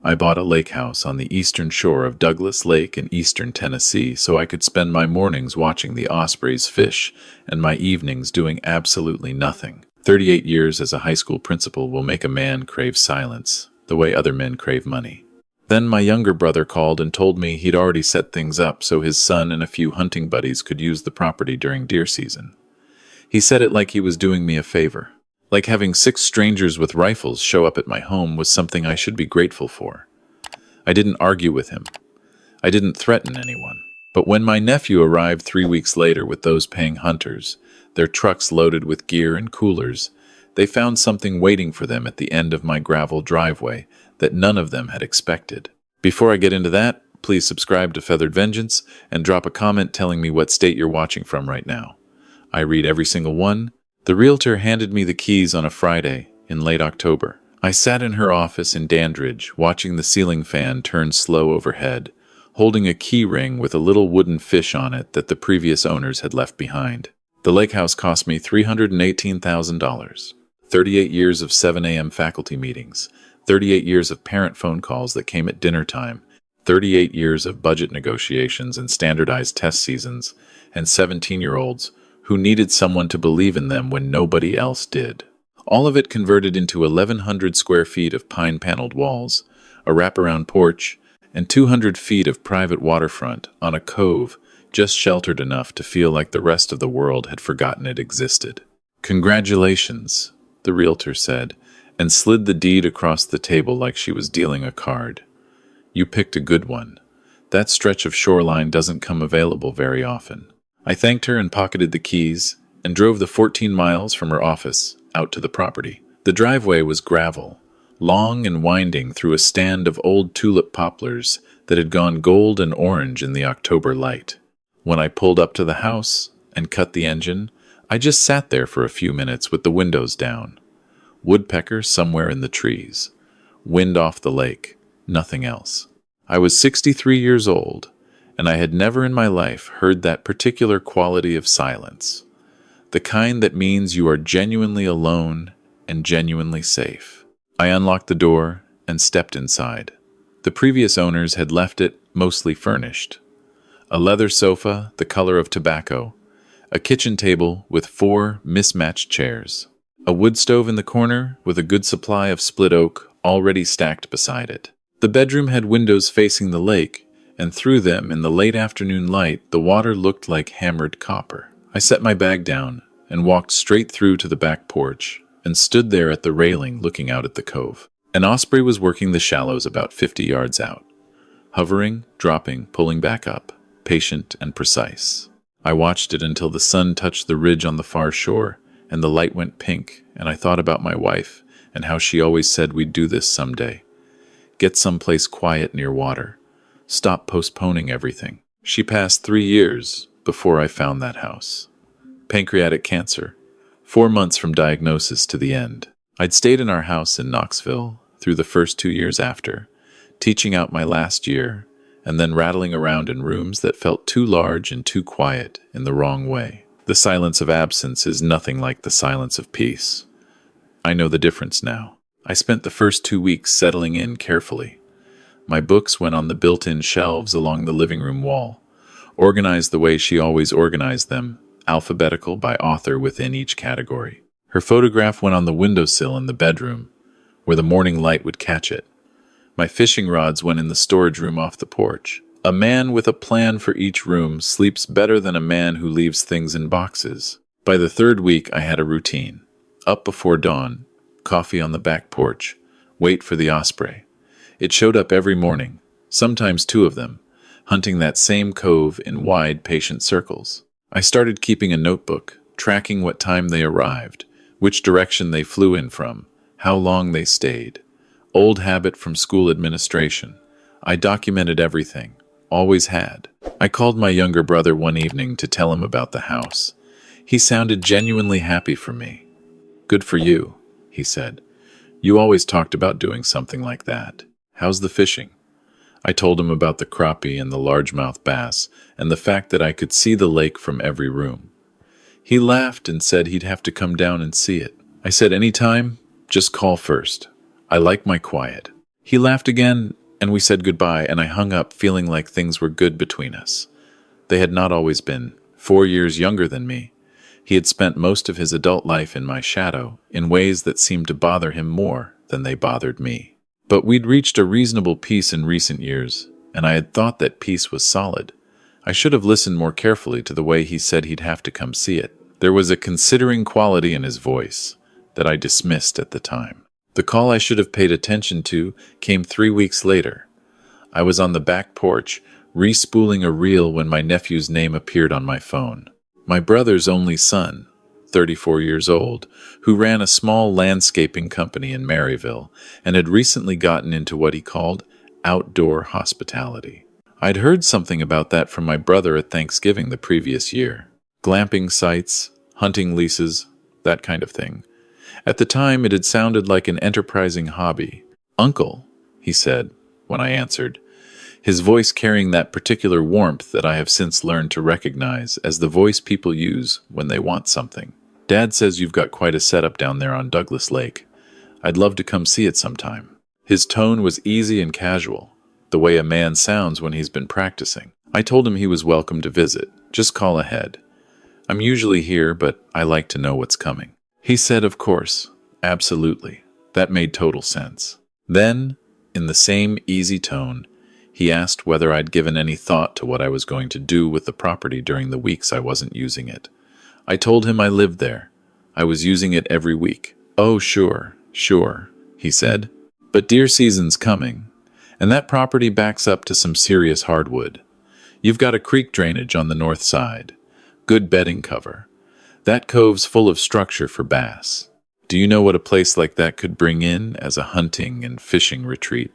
I bought a lake house on the eastern shore of Douglas Lake in eastern Tennessee so I could spend my mornings watching the ospreys fish and my evenings doing absolutely nothing. 38 years as a high school principal will make a man crave silence, the way other men crave money. Then my younger brother called and told me he'd already set things up so his son and a few hunting buddies could use the property during deer season. He said it like he was doing me a favor. Like having 6 strangers with rifles show up at my home was something I should be grateful for. I didn't argue with him. I didn't threaten anyone. But when my nephew arrived 3 weeks later with those paying hunters, their trucks loaded with gear and coolers, they found something waiting for them at the end of my gravel driveway that none of them had expected. Before I get into that, please subscribe to Feathered Vengeance and drop a comment telling me what state you're watching from right now. I read every single one. The realtor handed me the keys on a Friday in late October. I sat in her office in Dandridge, watching the ceiling fan turn slow overhead, holding a key ring with a little wooden fish on it that the previous owners had left behind. The lake house cost me $318,000. 38 years of 7 a.m. faculty meetings, 38 years of parent phone calls that came at dinner time, 38 years of budget negotiations and standardized test seasons, and 17-year-olds who needed someone to believe in them when nobody else did. All of it converted into 1,100 square feet of pine-paneled walls, a wraparound porch, and 200 feet of private waterfront on a cove just sheltered enough to feel like the rest of the world had forgotten it existed. "Congratulations," the realtor said, and slid the deed across the table like she was dealing a card. "You picked a good one. That stretch of shoreline doesn't come available very often." I thanked her and pocketed the keys and drove the 14 miles from her office out to the property. The driveway was gravel, long and winding through a stand of old tulip poplars that had gone gold and orange in the October light. When I pulled up to the house and cut the engine, I just sat there for a few minutes with the windows down. Woodpecker somewhere in the trees. Wind off the lake. Nothing else. I was 63 years old, and I had never in my life heard that particular quality of silence. The kind that means you are genuinely alone and genuinely safe. I unlocked the door and stepped inside. The previous owners had left it mostly furnished. A leather sofa, the color of tobacco, a kitchen table with 4 mismatched chairs, a wood stove in the corner with a good supply of split oak already stacked beside it. The bedroom had windows facing the lake, and through them, in the late afternoon light, the water looked like hammered copper. I set my bag down and walked straight through to the back porch and stood there at the railing looking out at the cove. An osprey was working the shallows about 50 yards out, hovering, dropping, pulling back up, patient and precise. I watched it until the sun touched the ridge on the far shore and the light went pink, and I thought about my wife and how she always said we'd do this someday. Get someplace quiet near water. Stop postponing everything. She passed 3 years before I found that house. Pancreatic cancer. 4 months from diagnosis to the end. I'd stayed in our house in Knoxville through the first 2 years after, teaching out my last year, and then rattling around in rooms that felt too large and too quiet in the wrong way. The silence of absence is nothing like the silence of peace. I know the difference now. I spent the first 2 weeks settling in carefully. My books went on the built-in shelves along the living room wall, organized the way she always organized them, alphabetical by author within each category. Her photograph went on the windowsill in the bedroom, where the morning light would catch it. My fishing rods went in the storage room off the porch. A man with a plan for each room sleeps better than a man who leaves things in boxes. By the 3rd week, I had a routine. Up before dawn, coffee on the back porch, wait for the osprey. It showed up every morning, sometimes 2 of them, hunting that same cove in wide, patient circles. I started keeping a notebook, tracking what time they arrived, which direction they flew in from, how long they stayed. Old habit from school administration. I documented everything, always had. I called my younger brother one evening to tell him about the house. He sounded genuinely happy for me. "Good for you," he said. "You always talked about doing something like that. How's the fishing?" I told him about the crappie and the largemouth bass and the fact that I could see the lake from every room. He laughed and said he'd have to come down and see it. I said, "Anytime, just call first. I like my quiet." He laughed again, and we said goodbye, and I hung up feeling like things were good between us. They had not always been. 4 years younger than me, he had spent most of his adult life in my shadow, in ways that seemed to bother him more than they bothered me. But we'd reached a reasonable peace in recent years, and I had thought that peace was solid. I should have listened more carefully to the way he said he'd have to come see it. There was a considering quality in his voice that I dismissed at the time. The call I should have paid attention to came 3 weeks later. I was on the back porch, re-spooling a reel when my nephew's name appeared on my phone. My brother's only son, 34 years old, who ran a small landscaping company in Maryville and had recently gotten into what he called outdoor hospitality. I'd heard something about that from my brother at Thanksgiving the previous year. Glamping sites, hunting leases, that kind of thing. At the time, it had sounded like an enterprising hobby. "Uncle," he said, when I answered, his voice carrying that particular warmth that I have since learned to recognize as the voice people use when they want something. "Dad says you've got quite a setup down there on Douglas Lake. I'd love to come see it sometime." His tone was easy and casual, the way a man sounds when he's been practicing. I told him he was welcome to visit. Just call ahead. "I'm usually here, but I like to know what's coming." He said, "Of course. Absolutely." That made total sense. Then, in the same easy tone, he asked whether I'd given any thought to what I was going to do with the property during the weeks I wasn't using it. I told him I lived there. I was using it every week. "Oh, sure, he said. "But deer season's coming, and that property backs up to some serious hardwood. You've got a creek drainage on the north side. Good bedding cover. That cove's full of structure for bass. Do you know what a place like that could bring in as a hunting and fishing retreat?"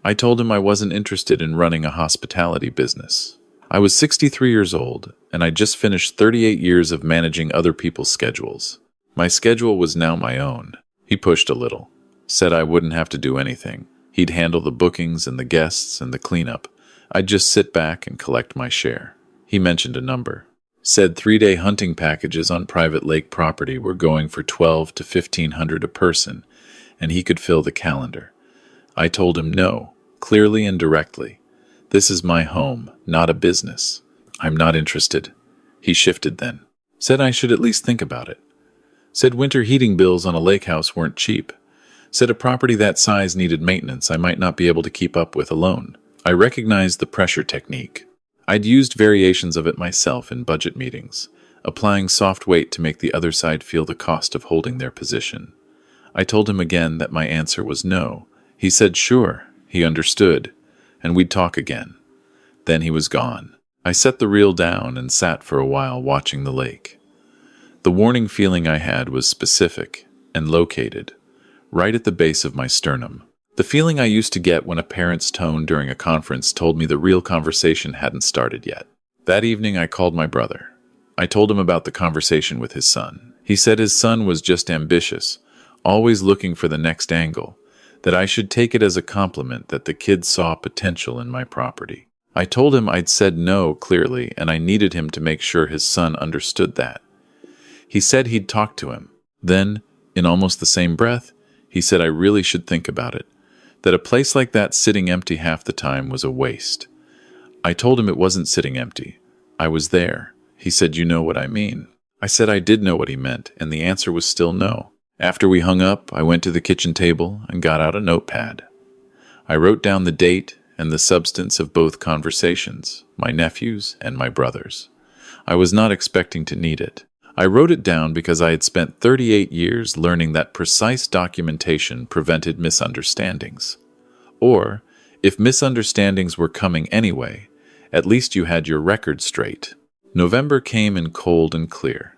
I told him I wasn't interested in running a hospitality business. I was 63 years old, and I just finished 38 years of managing other people's schedules. My schedule was now my own. He pushed a little, said I wouldn't have to do anything. He'd handle the bookings and the guests and the cleanup. I'd just sit back and collect my share. He mentioned a number. Said 3-day hunting packages on private lake property were going for $1,200 to $1,500 a person, and he could fill the calendar. I told him no, clearly and directly. This is my home, not a business. I'm not interested. He shifted then. Said I should at least think about it. Said winter heating bills on a lake house weren't cheap. Said a property that size needed maintenance I might not be able to keep up with alone. I recognized the pressure technique. I'd used variations of it myself in budget meetings, applying soft weight to make the other side feel the cost of holding their position. I told him again that my answer was no. He said sure, he understood, and we'd talk again. Then he was gone. I set the reel down and sat for a while watching the lake. The warning feeling I had was specific and located, right at the base of my sternum. The feeling I used to get when a parent's tone during a conference told me the real conversation hadn't started yet. That evening I called my brother. I told him about the conversation with his son. He said his son was just ambitious, always looking for the next angle, that I should take it as a compliment that the kid saw potential in my property. I told him I'd said no clearly, and I needed him to make sure his son understood that. He said he'd talk to him. Then, in almost the same breath, he said I really should think about it, that a place like that sitting empty half the time was a waste. I told him it wasn't sitting empty. I was there. He said, "You know what I mean." I said I did know what he meant, and the answer was still no. After we hung up, I went to the kitchen table and got out a notepad. I wrote down the date and the substance of both conversations, my nephew's and my brother's. I was not expecting to need it. I wrote it down because I had spent 38 years learning that precise documentation prevented misunderstandings. Or, if misunderstandings were coming anyway, at least you had your record straight. November came in cold and clear.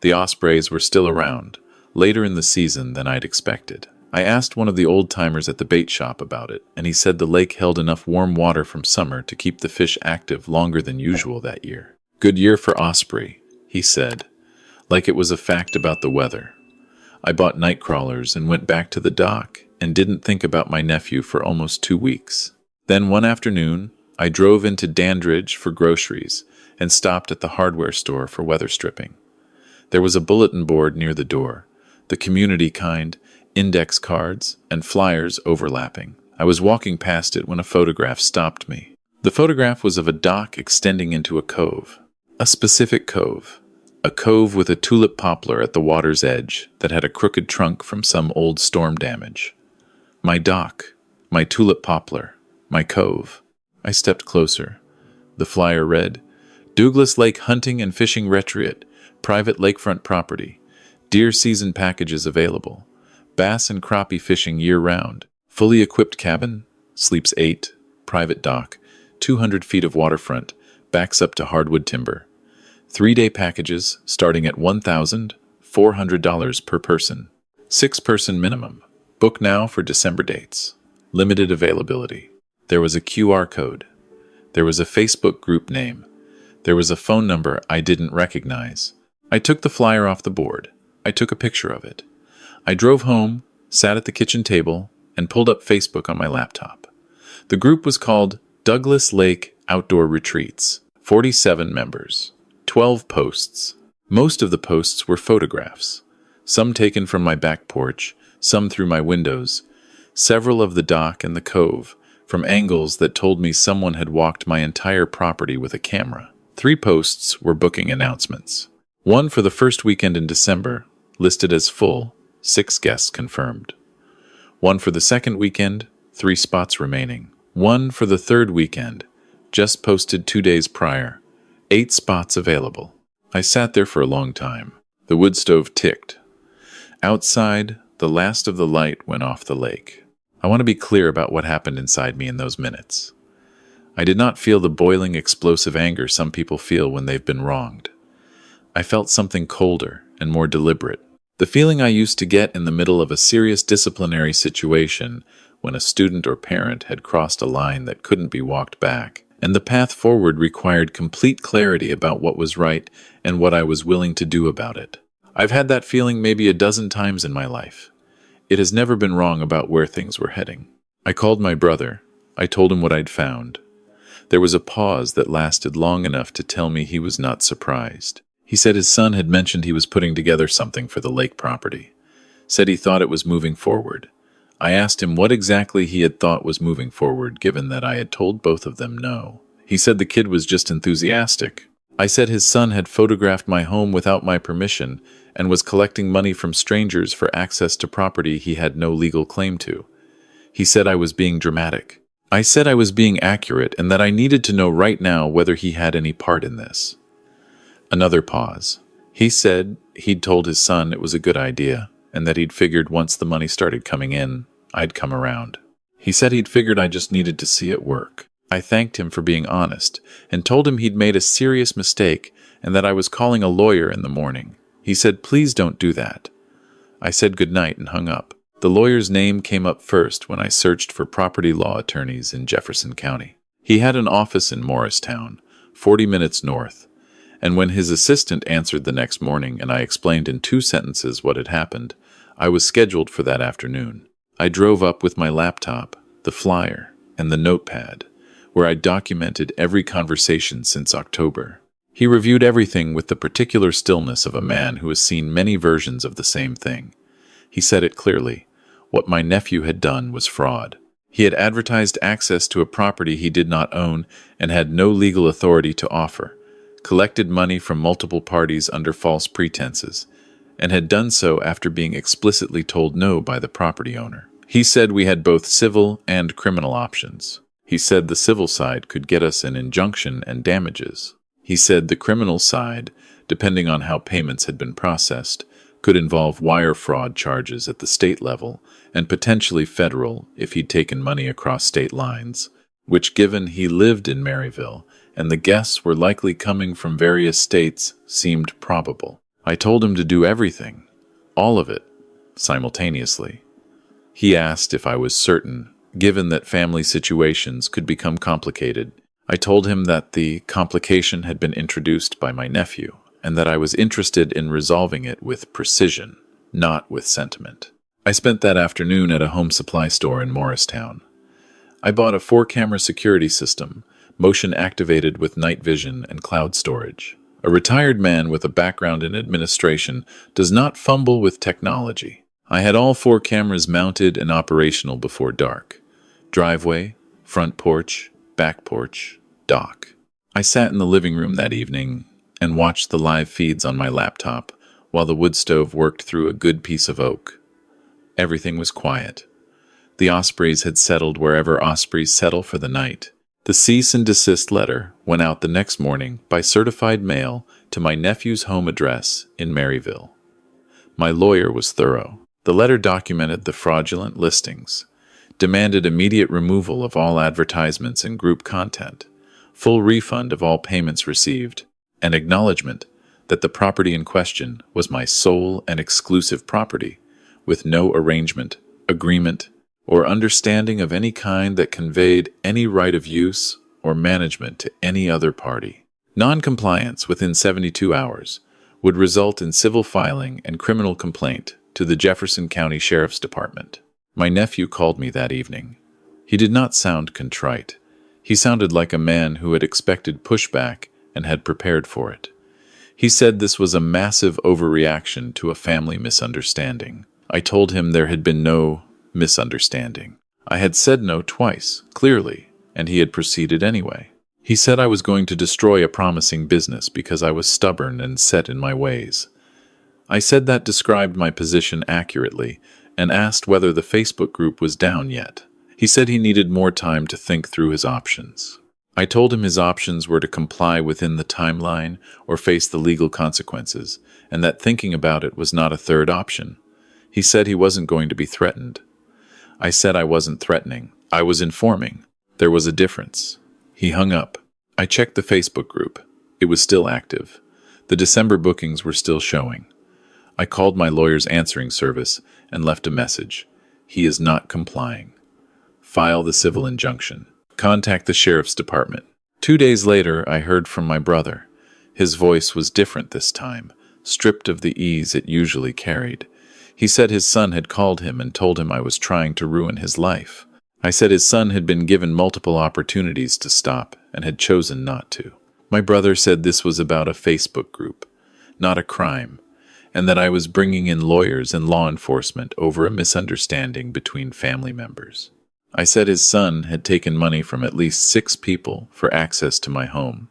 The ospreys were still around, later in the season than I'd expected. I asked one of the old-timers at the bait shop about it, and he said the lake held enough warm water from summer to keep the fish active longer than usual that year. "Good year for osprey," he said, like it was a fact about the weather. I bought night crawlers and went back to the dock and didn't think about my nephew for almost 2 weeks. Then one afternoon, I drove into Dandridge for groceries and stopped at the hardware store for weather stripping. There was a bulletin board near the door, the community kind, index cards, and flyers overlapping. I was walking past it when a photograph stopped me. The photograph was of a dock extending into a cove. A specific cove. A cove with a tulip poplar at the water's edge that had a crooked trunk from some old storm damage. My dock, my tulip poplar, my cove. I stepped closer. The flyer read, Douglas Lake Hunting and Fishing Retreat, private lakefront property. Deer season packages available. Bass and crappie fishing year-round. Fully equipped cabin, sleeps 8, private dock, 200 feet of waterfront, backs up to hardwood timber. 3-day packages starting at $1,400 per person. 6-person minimum. Book now for December dates. Limited availability. There was a QR code. There was a Facebook group name. There was a phone number I didn't recognize. I took the flyer off the board. I took a picture of it. I drove home, sat at the kitchen table, and pulled up Facebook on my laptop. The group was called Douglas Lake Outdoor Retreats. 47 members. 12 posts. Most of the posts were photographs. Some taken from my back porch, some through my windows. Several of the dock and the cove, from angles that told me someone had walked my entire property with a camera. 3 posts were booking announcements. One for the first weekend in December, listed as full, 6 guests confirmed. One for the second weekend, 3 spots remaining. One for the third weekend, just posted 2 days prior, 8 spots available. I sat there for a long time. The wood stove ticked. Outside, the last of the light went off the lake. I want to be clear about what happened inside me in those minutes. I did not feel the boiling, explosive anger some people feel when they've been wronged. I felt something colder and more deliberate. The feeling I used to get in the middle of a serious disciplinary situation when a student or parent had crossed a line that couldn't be walked back, and the path forward required complete clarity about what was right and what I was willing to do about it. I've had that feeling maybe a dozen times in my life. It has never been wrong about where things were heading. I called my brother. I told him what I'd found. There was a pause that lasted long enough to tell me he was not surprised. He said his son had mentioned he was putting together something for the lake property. Said he thought it was moving forward. I asked him what exactly he had thought was moving forward, given that I had told both of them no. He said the kid was just enthusiastic. I said his son had photographed my home without my permission and was collecting money from strangers for access to property he had no legal claim to. He said I was being dramatic. I said I was being accurate and that I needed to know right now whether he had any part in this. Another pause. He said he'd told his son it was a good idea and that he'd figured once the money started coming in, I'd come around. He said he'd figured I just needed to see it work. I thanked him for being honest and told him he'd made a serious mistake and that I was calling a lawyer in the morning. He said, please don't do that. I said goodnight and hung up. The lawyer's name came up first when I searched for property law attorneys in Jefferson County. He had an office in Morristown, 40 minutes north, and when his assistant answered the next morning and I explained in 2 sentences what had happened, I was scheduled for that afternoon. I drove up with my laptop, the flyer, and the notepad, where I documented every conversation since October. He reviewed everything with the particular stillness of a man who has seen many versions of the same thing. He said it clearly. What my nephew had done was fraud. He had advertised access to a property he did not own and had no legal authority to offer, collected money from multiple parties under false pretenses, and had done so after being explicitly told no by the property owner. He said we had both civil and criminal options. He said the civil side could get us an injunction and damages. He said the criminal side, depending on how payments had been processed, could involve wire fraud charges at the state level and potentially federal if he'd taken money across state lines, which, given he lived in Maryville and the guests were likely coming from various states, seemed probable. I told him to do everything, all of it, simultaneously. He asked if I was certain, given that family situations could become complicated. I told him that the complication had been introduced by my nephew, and that I was interested in resolving it with precision, not with sentiment. I spent that afternoon at a home supply store in Morristown. I bought a 4-camera security system, motion-activated with night vision and cloud storage. A retired man with a background in administration does not fumble with technology. I had all 4 cameras mounted and operational before dark. Driveway, front porch, back porch, dock. I sat in the living room that evening and watched the live feeds on my laptop while the wood stove worked through a good piece of oak. Everything was quiet. The ospreys had settled wherever ospreys settle for the night. The cease and desist letter went out the next morning by certified mail to my nephew's home address in Maryville. My lawyer was thorough. The letter documented the fraudulent listings, demanded immediate removal of all advertisements and group content, full refund of all payments received, and acknowledgement that the property in question was my sole and exclusive property, with no arrangement, agreement, or understanding of any kind that conveyed any right of use or management to any other party. Non-compliance within 72 hours would result in civil filing and criminal complaint to the Jefferson County Sheriff's Department. My nephew called me that evening. He did not sound contrite. He sounded like a man who had expected pushback and had prepared for it. He said this was a massive overreaction to a family misunderstanding. I told him there had been no misunderstanding. I had said no twice, clearly, and he had proceeded anyway. He said I was going to destroy a promising business because I was stubborn and set in my ways. I said that described my position accurately and asked whether the Facebook group was down yet. He said he needed more time to think through his options. I told him his options were to comply within the timeline or face the legal consequences, and that thinking about it was not a third option. He said he wasn't going to be threatened. I said I wasn't threatening. I was informing. There was a difference. He hung up. I checked the Facebook group. It was still active. The December bookings were still showing. I called my lawyer's answering service and left a message. He is not complying. File the civil injunction. Contact the sheriff's department. 2 days later, I heard from my brother. His voice was different this time, stripped of the ease it usually carried. He said his son had called him and told him I was trying to ruin his life. I said his son had been given multiple opportunities to stop and had chosen not to. My brother said this was about a Facebook group, not a crime, and that I was bringing in lawyers and law enforcement over a misunderstanding between family members. I said his son had taken money from at least 6 people for access to my home,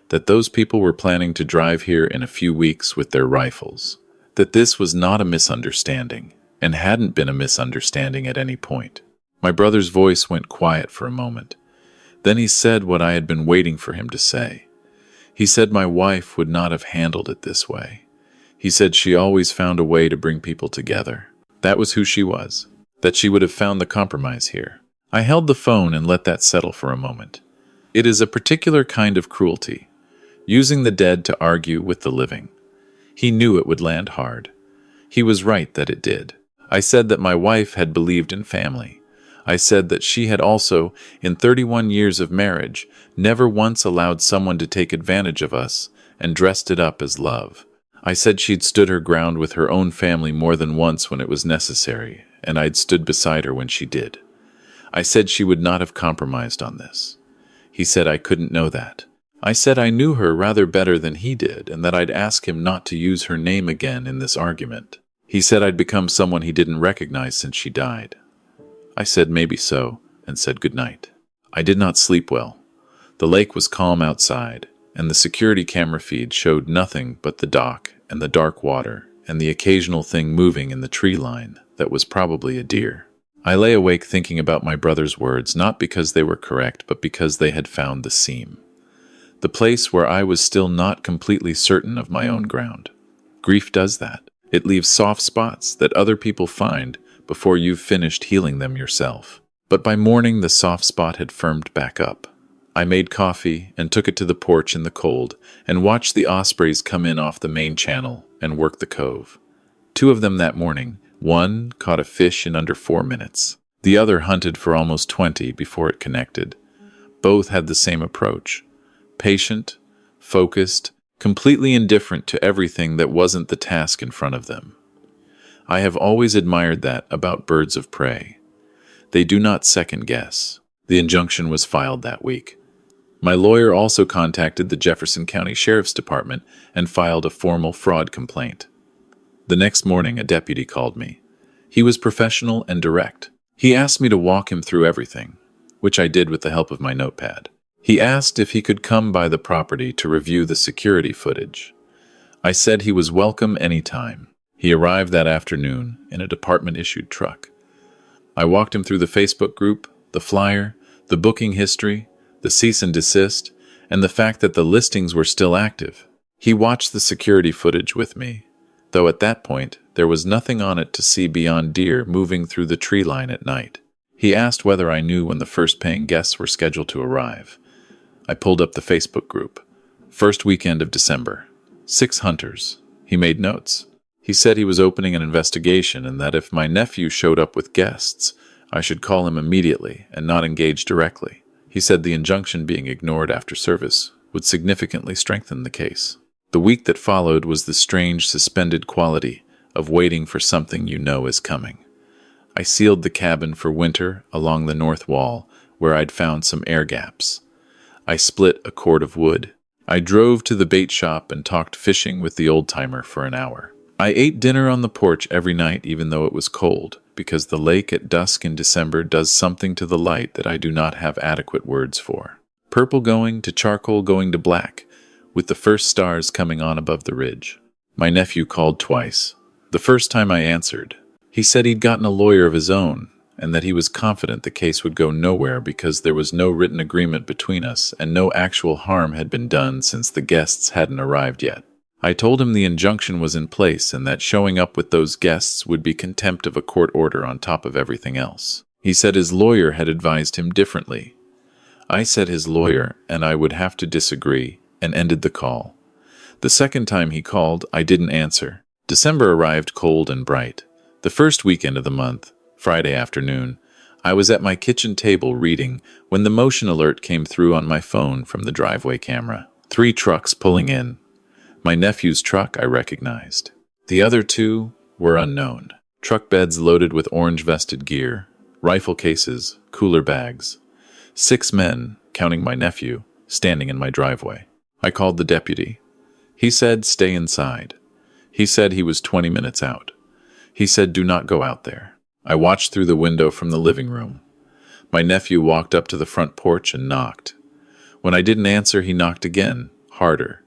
that those people were planning to drive here in a few weeks with their rifles, that this was not a misunderstanding and hadn't been a misunderstanding at any point. My brother's voice went quiet for a moment. Then he said what I had been waiting for him to say. He said my wife would not have handled it this way. He said she always found a way to bring people together. That was who she was, that she would have found the compromise here. I held the phone and let that settle for a moment. It is a particular kind of cruelty, using the dead to argue with the living. He knew it would land hard. He was right that it did. I said that my wife had believed in family. I said that she had also, in 31 years of marriage, never once allowed someone to take advantage of us and dressed it up as love. I said she'd stood her ground with her own family more than once when it was necessary, and I'd stood beside her when she did. I said she would not have compromised on this. He said I couldn't know that. I said I knew her rather better than he did, and that I'd ask him not to use her name again in this argument. He said I'd become someone he didn't recognize since she died. I said maybe so, and said good night. I did not sleep well. The lake was calm outside, and the security camera feed showed nothing but the dock and the dark water and the occasional thing moving in the tree line that was probably a deer. I lay awake thinking about my brother's words, not because they were correct, but because they had found the seam. The place where I was still not completely certain of my own ground. Grief does that. It leaves soft spots that other people find before you've finished healing them yourself. But by morning, the soft spot had firmed back up. I made coffee and took it to the porch in the cold and watched the ospreys come in off the main channel and work the cove. 2 of them that morning. One caught a fish in under 4 minutes. The other hunted for almost 20 before it connected. Both had the same approach. Patient, focused, completely indifferent to everything that wasn't the task in front of them. I have always admired that about birds of prey. They do not second guess. The injunction was filed that week. My lawyer also contacted the Jefferson County Sheriff's Department and filed a formal fraud complaint. The next morning, a deputy called me. He was professional and direct. He asked me to walk him through everything, which I did with the help of my notepad. He asked if he could come by the property to review the security footage. I said he was welcome anytime. He arrived that afternoon in a department-issued truck. I walked him through the Facebook group, the flyer, the booking history, the cease and desist, and the fact that the listings were still active. He watched the security footage with me, though at that point there was nothing on it to see beyond deer moving through the tree line at night. He asked whether I knew when the first paying guests were scheduled to arrive. I pulled up the Facebook group. First weekend of December. 6 hunters. He made notes. He said he was opening an investigation and that if my nephew showed up with guests, I should call him immediately and not engage directly. He said the injunction being ignored after service would significantly strengthen the case. The week that followed was the strange suspended quality of waiting for something you know is coming. I sealed the cabin for winter along the north wall where I'd found some air gaps. I split a cord of wood. I drove to the bait shop and talked fishing with the old-timer for an hour. I ate dinner on the porch every night even though it was cold, because the lake at dusk in December does something to the light that I do not have adequate words for. Purple going to charcoal going to black, with the first stars coming on above the ridge. My nephew called twice. The first time I answered. He said he'd gotten a lawyer of his own, and that he was confident the case would go nowhere because there was no written agreement between us and no actual harm had been done since the guests hadn't arrived yet. I told him the injunction was in place and that showing up with those guests would be contempt of a court order on top of everything else. He said his lawyer had advised him differently. I said his lawyer and I would have to disagree and ended the call. The second time he called, I didn't answer. December arrived cold and bright. The first weekend of the month, Friday afternoon, I was at my kitchen table reading when the motion alert came through on my phone from the driveway camera. 3 trucks pulling in. My nephew's truck I recognized. The other 2 were unknown. Truck beds loaded with orange-vested gear, rifle cases, cooler bags. 6 men, counting my nephew, standing in my driveway. I called the deputy. He said, stay inside. He said he was 20 minutes out. He said, do not go out there. I watched through the window from the living room. My nephew walked up to the front porch and knocked. When I didn't answer, he knocked again, harder.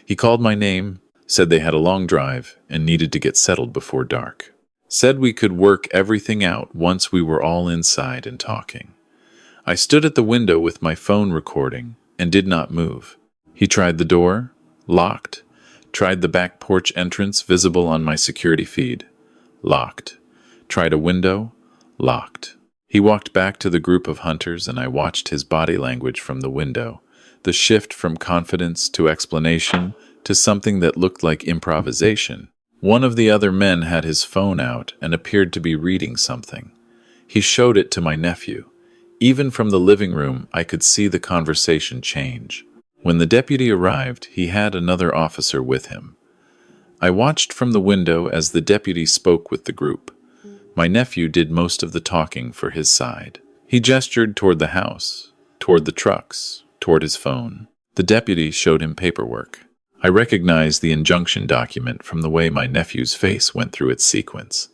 He called my name, said they had a long drive and needed to get settled before dark. Said we could work everything out once we were all inside and talking. I stood at the window with my phone recording and did not move. He tried the door, locked. Tried the back porch entrance visible on my security feed. Locked. Tried a window. Locked. He walked back to the group of hunters and I watched his body language from the window. The shift from confidence to explanation to something that looked like improvisation. One of the other men had his phone out and appeared to be reading something. He showed it to my nephew. Even from the living room, I could see the conversation change. When the deputy arrived, he had another officer with him. I watched from the window as the deputy spoke with the group. My nephew did most of the talking for his side. He gestured toward the house, toward the trucks, toward his phone. The deputy showed him paperwork. I recognized the injunction document from the way my nephew's face went through its sequence.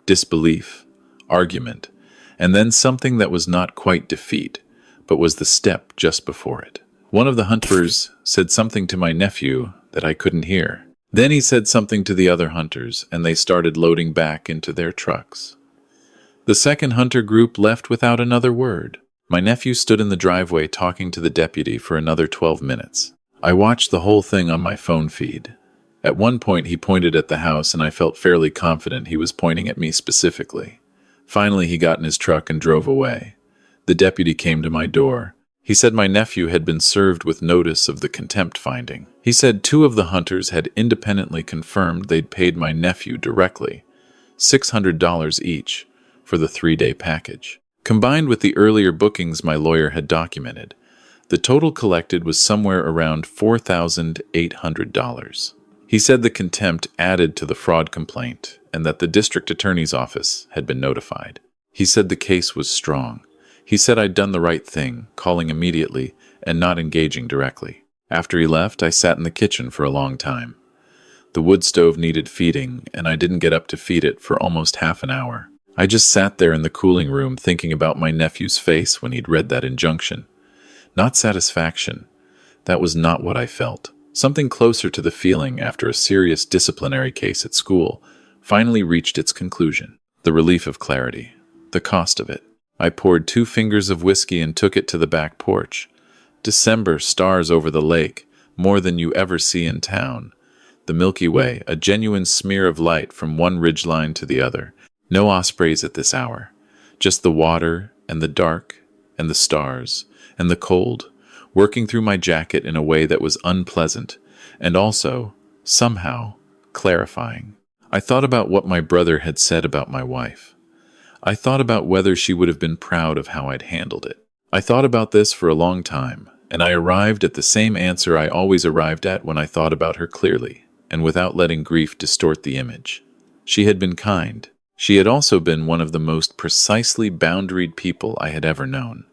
Disbelief, argument, and then something that was not quite defeat, but was the step just before it. One of the hunters said something to my nephew that I couldn't hear. Then he said something to the other hunters, and they started loading back into their trucks. The second hunter group left without another word. My nephew stood in the driveway talking to the deputy for another 12 minutes. I watched the whole thing on my phone feed. At one point he pointed at the house, and I felt fairly confident he was pointing at me specifically. Finally he got in his truck and drove away. The deputy came to my door. He said my nephew had been served with notice of the contempt finding. He said 2 of the hunters had independently confirmed they'd paid my nephew directly, $600 each, for the 3-day package. Combined with the earlier bookings my lawyer had documented, the total collected was somewhere around $4,800. He said the contempt added to the fraud complaint and that the district attorney's office had been notified. He said the case was strong. He said I'd done the right thing, calling immediately and not engaging directly. After he left, I sat in the kitchen for a long time. The wood stove needed feeding, and I didn't get up to feed it for almost half an hour. I just sat there in the cooling room thinking about my nephew's face when he'd read that injunction. Not satisfaction. That was not what I felt. Something closer to the feeling after a serious disciplinary case at school finally reached its conclusion. The relief of clarity. The cost of it. I poured 2 fingers of whiskey and took it to the back porch. December, stars over the lake, more than you ever see in town. The Milky Way, a genuine smear of light from one ridgeline to the other. No ospreys at this hour. Just the water and the dark and the stars and the cold, working through my jacket in a way that was unpleasant and also, somehow, clarifying. I thought about what my brother had said about my wife. I thought about whether she would have been proud of how I'd handled it. I thought about this for a long time, and I arrived at the same answer I always arrived at when I thought about her clearly, and without letting grief distort the image. She had been kind. She had also been one of the most precisely boundaried people I had ever known,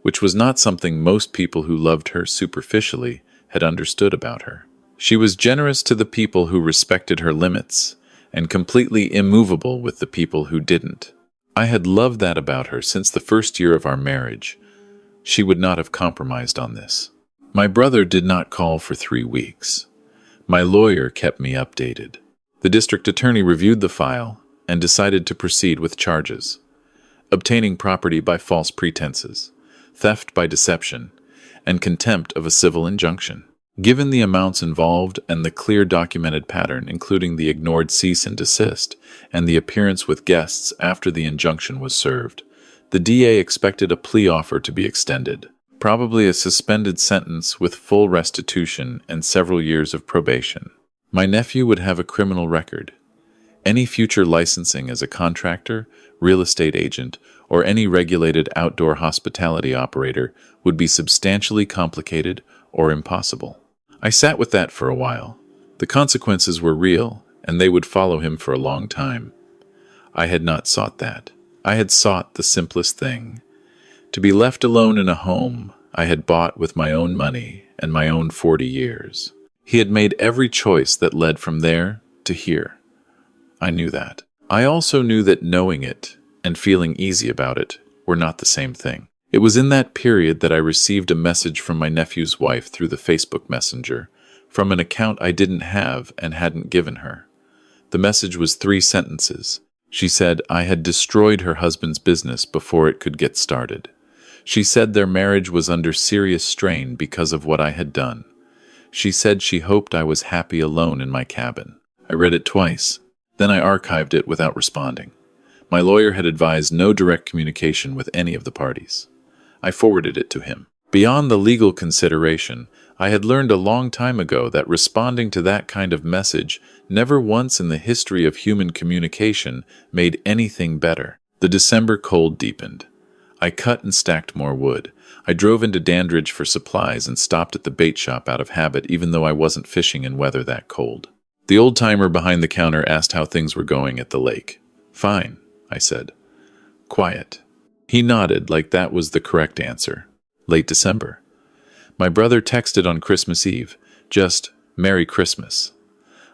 which was not something most people who loved her superficially had understood about her. She was generous to the people who respected her limits, and completely immovable with the people who didn't. I had loved that about her since the first year of our marriage. She would not have compromised on this. My brother did not call for 3 weeks. My lawyer kept me updated. The district attorney reviewed the file and decided to proceed with charges: obtaining property by false pretenses, theft by deception, and contempt of a civil injunction. Given the amounts involved and the clear documented pattern, including the ignored cease and desist and the appearance with guests after the injunction was served, the DA expected a plea offer to be extended, probably a suspended sentence with full restitution and several years of probation. My nephew would have a criminal record. Any future licensing as a contractor, real estate agent, or any regulated outdoor hospitality operator would be substantially complicated or impossible. I sat with that for a while. The consequences were real, and they would follow him for a long time. I had not sought that. I had sought the simplest thing: to be left alone in a home I had bought with my own money and my own 40 years. He had made every choice that led from there to here. I knew that. I also knew that knowing it and feeling easy about it were not the same thing. It was in that period that I received a message from my nephew's wife through the Facebook Messenger, from an account I didn't have and hadn't given her. The message was 3 sentences. She said I had destroyed her husband's business before it could get started. She said their marriage was under serious strain because of what I had done. She said she hoped I was happy alone in my cabin. I read it twice. Then I archived it without responding. My lawyer had advised no direct communication with any of the parties. I forwarded it to him. Beyond the legal consideration, I had learned a long time ago that responding to that kind of message never once in the history of human communication made anything better. The December cold deepened. I cut and stacked more wood. I drove into Dandridge for supplies and stopped at the bait shop out of habit, even though I wasn't fishing in weather that cold. The old-timer behind the counter asked how things were going at the lake. "Fine," I said. "Quiet." He nodded like that was the correct answer. Late December. My brother texted on Christmas Eve, just, "Merry Christmas."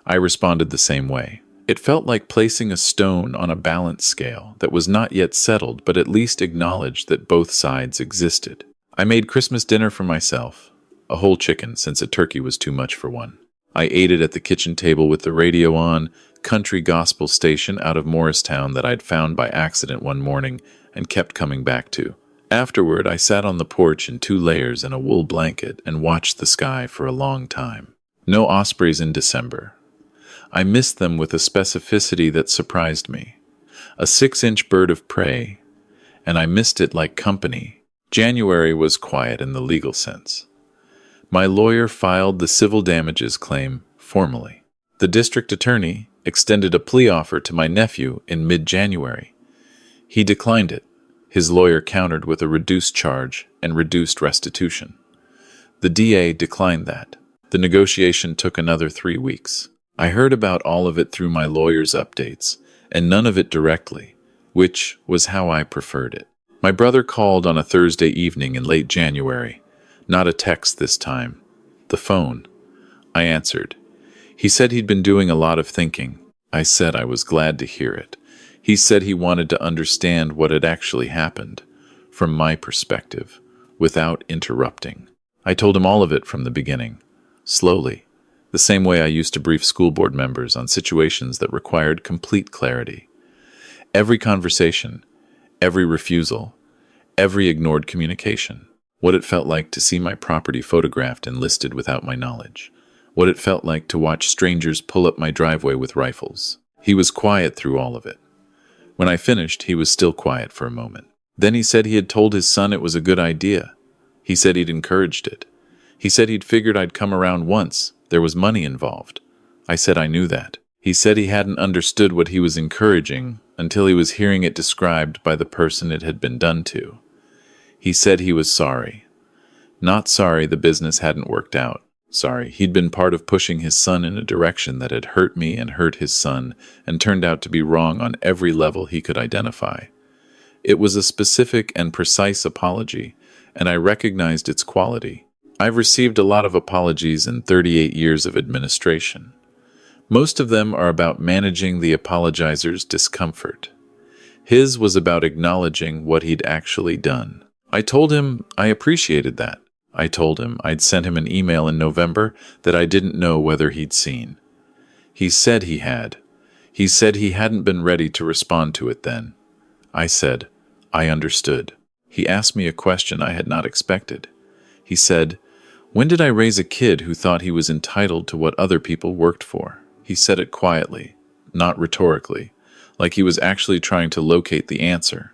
I responded the same way. It felt like placing a stone on a balance scale that was not yet settled, but at least acknowledged that both sides existed. I made Christmas dinner for myself, a whole chicken since a turkey was too much for one. I ate it at the kitchen table with the radio on, country gospel station out of Morristown that I'd found by accident one morning and kept coming back to. Afterward, I sat on the porch in 2 layers and a wool blanket and watched the sky for a long time. No ospreys in December. I missed them with a specificity that surprised me. A 6-inch bird of prey, and I missed it like company. January was quiet in the legal sense. My lawyer filed the civil damages claim formally. The district attorney extended a plea offer to my nephew in mid-January. He declined it. His lawyer countered with a reduced charge and reduced restitution. The DA declined that. The negotiation took another 3 weeks. I heard about all of it through my lawyer's updates, and none of it directly, which was how I preferred it. My brother called on a Thursday evening in late January. Not a text this time. The phone. I answered. He said he'd been doing a lot of thinking. I said I was glad to hear it. He said he wanted to understand what had actually happened, from my perspective, without interrupting. I told him all of it from the beginning, slowly, the same way I used to brief school board members on situations that required complete clarity. Every conversation, every refusal, every ignored communication. What it felt like to see my property photographed and listed without my knowledge. What it felt like to watch strangers pull up my driveway with rifles. He was quiet through all of it. When I finished, he was still quiet for a moment. Then he said he had told his son it was a good idea. He said he'd encouraged it. He said he'd figured I'd come around once. There was money involved. I said I knew that. He said he hadn't understood what he was encouraging until he was hearing it described by the person it had been done to. He said he was sorry. Not sorry the business hadn't worked out. Sorry, he'd been part of pushing his son in a direction that had hurt me and hurt his son, and turned out to be wrong on every level he could identify. It was a specific and precise apology, and I recognized its quality. I've received a lot of apologies in 38 years of administration. Most of them are about managing the apologizer's discomfort. His was about acknowledging what he'd actually done. I told him I appreciated that. I told him I'd sent him an email in November that I didn't know whether he'd seen. He said he had. He said he hadn't been ready to respond to it then. I said, I understood. He asked me a question I had not expected. He said, when did I raise a kid who thought he was entitled to what other people worked for? He said it quietly, not rhetorically, like he was actually trying to locate the answer.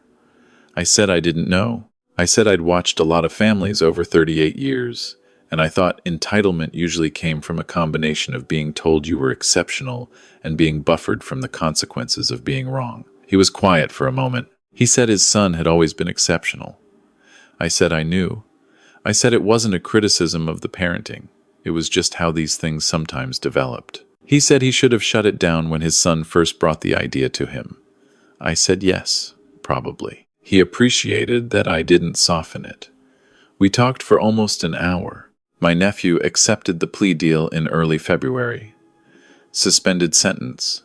I said I didn't know. I said I'd watched a lot of families over 38 years, and I thought entitlement usually came from a combination of being told you were exceptional and being buffered from the consequences of being wrong. He was quiet for a moment. He said his son had always been exceptional. I said I knew. I said it wasn't a criticism of the parenting. It was just how these things sometimes developed. He said he should have shut it down when his son first brought the idea to him. I said yes, probably. He appreciated that I didn't soften it. We talked for almost an hour. My nephew accepted the plea deal in early February. Suspended sentence,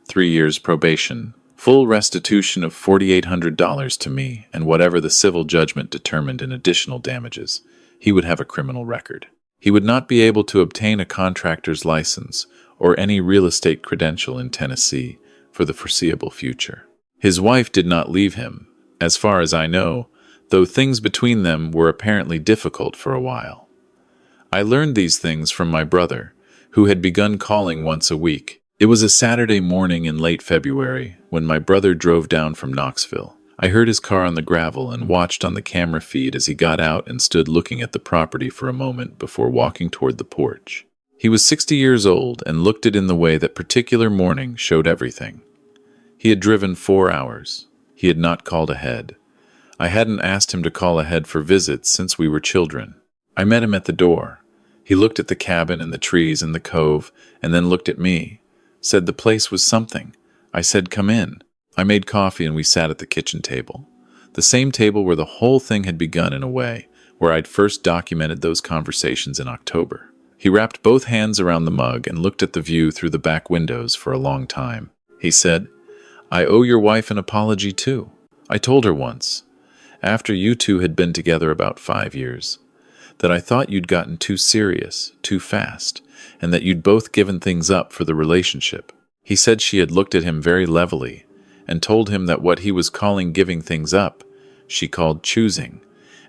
3 years probation, full restitution of $4,800 to me, and whatever the civil judgment determined in additional damages. He would have a criminal record. He would not be able to obtain a contractor's license or any real estate credential in Tennessee for the foreseeable future. His wife did not leave him, as far as I know, though things between them were apparently difficult for a while. I learned these things from my brother, who had begun calling once a week. It was a Saturday morning in late February when my brother drove down from Knoxville. I heard his car on the gravel and watched on the camera feed as he got out and stood looking at the property for a moment before walking toward the porch. He was 60 years old and looked it in the way that particular morning showed everything. He had driven 4 hours. He had not called ahead. I hadn't asked him to call ahead for visits since we were children. I met him at the door. He looked at the cabin and the trees and the cove, and then looked at me, said the place was something. I said, come in. I made coffee and we sat at the kitchen table. The same table where the whole thing had begun in a way, where I'd first documented those conversations in October. He wrapped both hands around the mug and looked at the view through the back windows for a long time. He said, I owe your wife an apology too. I told her once, after you two had been together about 5 years, that I thought you'd gotten too serious, too fast, and that you'd both given things up for the relationship. He said she had looked at him very levelly and told him that what he was calling giving things up, she called choosing,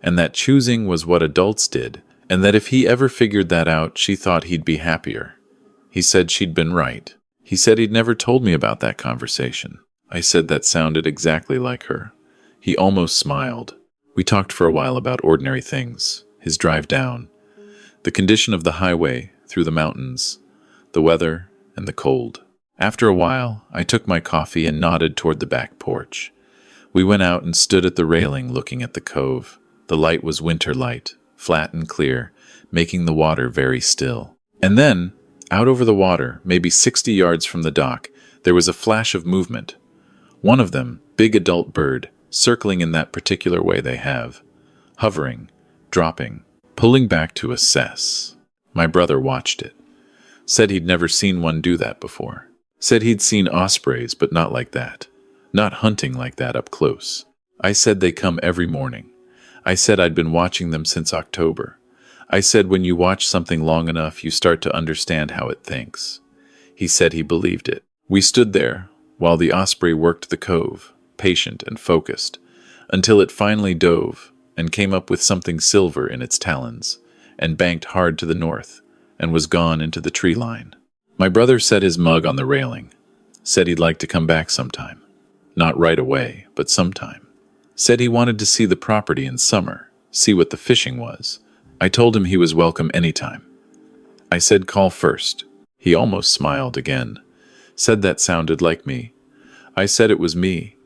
and that choosing was what adults did, and that if he ever figured that out, she thought he'd be happier. He said she'd been right. He said he'd never told me about that conversation. I said that sounded exactly like her. He almost smiled. We talked for a while about ordinary things, his drive down, the condition of the highway through the mountains, the weather, and the cold. After a while, I took my coffee and nodded toward the back porch. We went out and stood at the railing looking at the cove. The light was winter light, flat and clear, making the water very still. And then, out over the water, maybe 60 yards from the dock, there was a flash of movement. One of them, big adult bird, circling in that particular way they have, hovering, dropping, pulling back to assess. My brother watched it. Said he'd never seen one do that before. Said he'd seen ospreys, but not like that. Not hunting like that up close. I said they come every morning. I said I'd been watching them since October. I said when you watch something long enough, you start to understand how it thinks. He said he believed it. We stood there while the osprey worked the cove, patient and focused, until it finally dove and came up with something silver in its talons and banked hard to the north and was gone into the tree line. My brother set his mug on the railing, said he'd like to come back sometime. Not right away, but sometime. Said he wanted to see the property in summer, see what the fishing was. I told him he was welcome anytime. I said call first. He almost smiled again. Said that sounded like me. I said it was me.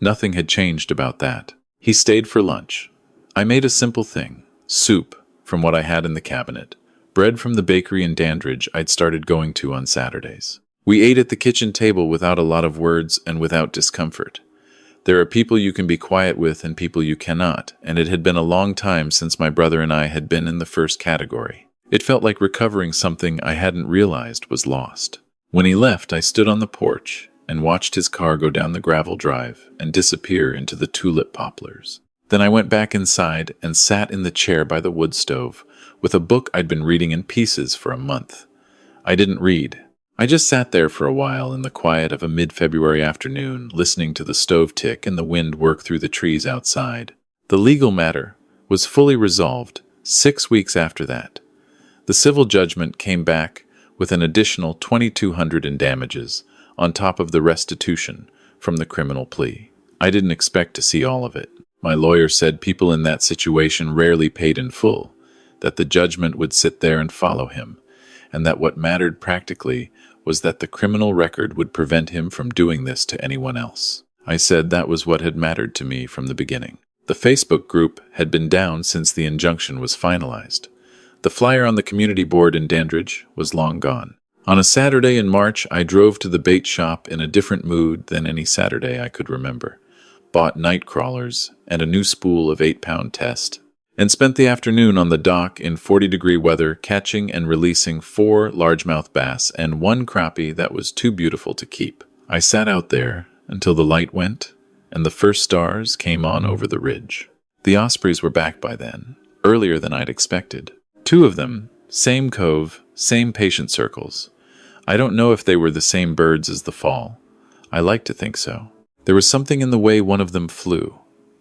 Nothing had changed about that. He stayed for lunch. I made a simple thing. Soup from what I had in the cabinet. Bread from the bakery in Dandridge I'd started going to on Saturdays. We ate at the kitchen table without a lot of words and without discomfort. There are people you can be quiet with and people you cannot, and it had been a long time since my brother and I had been in the first category. It felt like recovering something I hadn't realized was lost. When he left, I stood on the porch and watched his car go down the gravel drive and disappear into the tulip poplars. Then I went back inside and sat in the chair by the wood stove with a book I'd been reading in pieces for a month. I didn't read. I just sat there for a while in the quiet of a mid-February afternoon, listening to the stove tick and the wind work through the trees outside. The legal matter was fully resolved 6 weeks after that. The civil judgment came back with an additional $2,200 in damages on top of the restitution from the criminal plea. I didn't expect to see all of it. My lawyer said people in that situation rarely paid in full, that the judgment would sit there and follow him, and that what mattered practically was that the criminal record would prevent him from doing this to anyone else. I said that was what had mattered to me from the beginning. The Facebook group had been down since the injunction was finalized. The flyer on the community board in Dandridge was long gone. On a Saturday in March, I drove to the bait shop in a different mood than any Saturday I could remember, bought night crawlers and a new spool of 8-pound test, and spent the afternoon on the dock in 40-degree weather catching and releasing 4 largemouth bass and 1 crappie that was too beautiful to keep. I sat out there until the light went and the first stars came on over the ridge. The ospreys were back by then, earlier than I'd expected. 2 of them, same cove, same patient circles. I don't know if they were the same birds as the fall. I like to think so. There was something in the way one of them flew,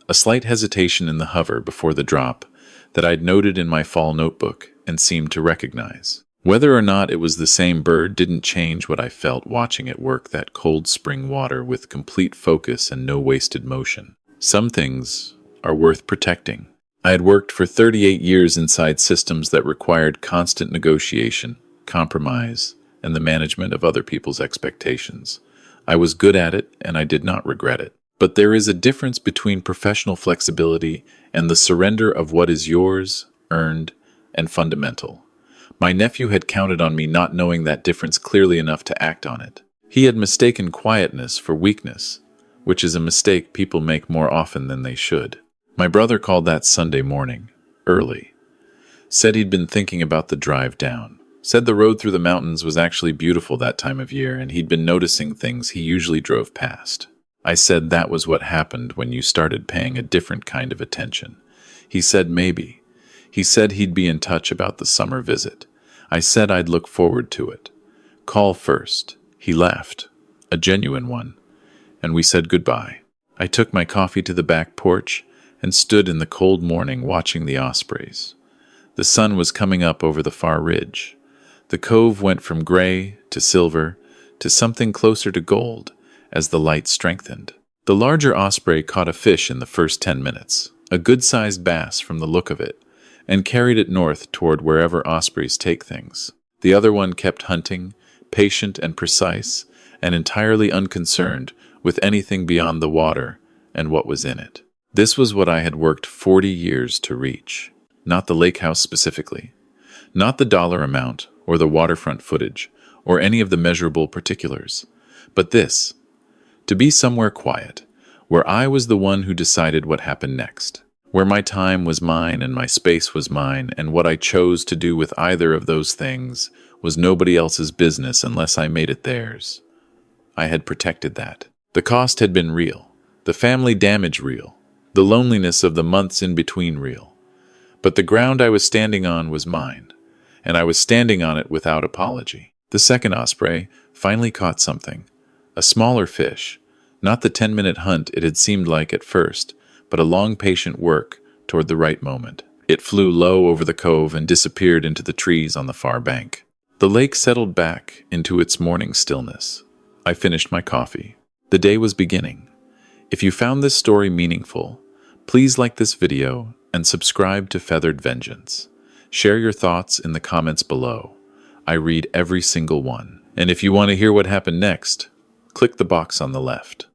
a slight hesitation in the hover before the drop that I'd noted in my fall notebook and seemed to recognize. Whether or not it was the same bird didn't change what I felt watching it work that cold spring water with complete focus and no wasted motion. Some things are worth protecting. I had worked for 38 years inside systems that required constant negotiation, compromise, and the management of other people's expectations. I was good at it, and I did not regret it. But there is a difference between professional flexibility and the surrender of what is yours, earned, and fundamental. My nephew had counted on me not knowing that difference clearly enough to act on it. He had mistaken quietness for weakness, which is a mistake people make more often than they should. My brother called that Sunday morning, early. Said he'd been thinking about the drive down. Said the road through the mountains was actually beautiful that time of year, and he'd been noticing things he usually drove past. I said that was what happened when you started paying a different kind of attention. He said maybe. He said he'd be in touch about the summer visit. I said I'd look forward to it. Call first. He laughed, a genuine one, and we said goodbye. I took my coffee to the back porch and stood in the cold morning watching the ospreys. The sun was coming up over the far ridge. The cove went from gray to silver to something closer to gold as the light strengthened. The larger osprey caught a fish in the first 10 minutes, a good-sized bass from the look of it, and carried it north toward wherever ospreys take things. The other one kept hunting, patient and precise, and entirely unconcerned with anything beyond the water and what was in it. This was what I had worked 40 years to reach. Not the lake house specifically, not the dollar amount or the waterfront footage or any of the measurable particulars, but this, to be somewhere quiet, where I was the one who decided what happened next, where my time was mine and my space was mine, and what I chose to do with either of those things was nobody else's business unless I made it theirs. I had protected that. The cost had been real, the family damage real, the loneliness of the months in between real. But the ground I was standing on was mine, and I was standing on it without apology. The second osprey finally caught something, a smaller fish, not the 10-minute hunt it had seemed like at first, but a long patient work toward the right moment. It flew low over the cove and disappeared into the trees on the far bank. The lake settled back into its morning stillness. I finished my coffee. The day was beginning. If you found this story meaningful, please like this video and subscribe to Feathered Vengeance. Share your thoughts in the comments below. I read every single one. And if you want to hear what happened next, click the box on the left.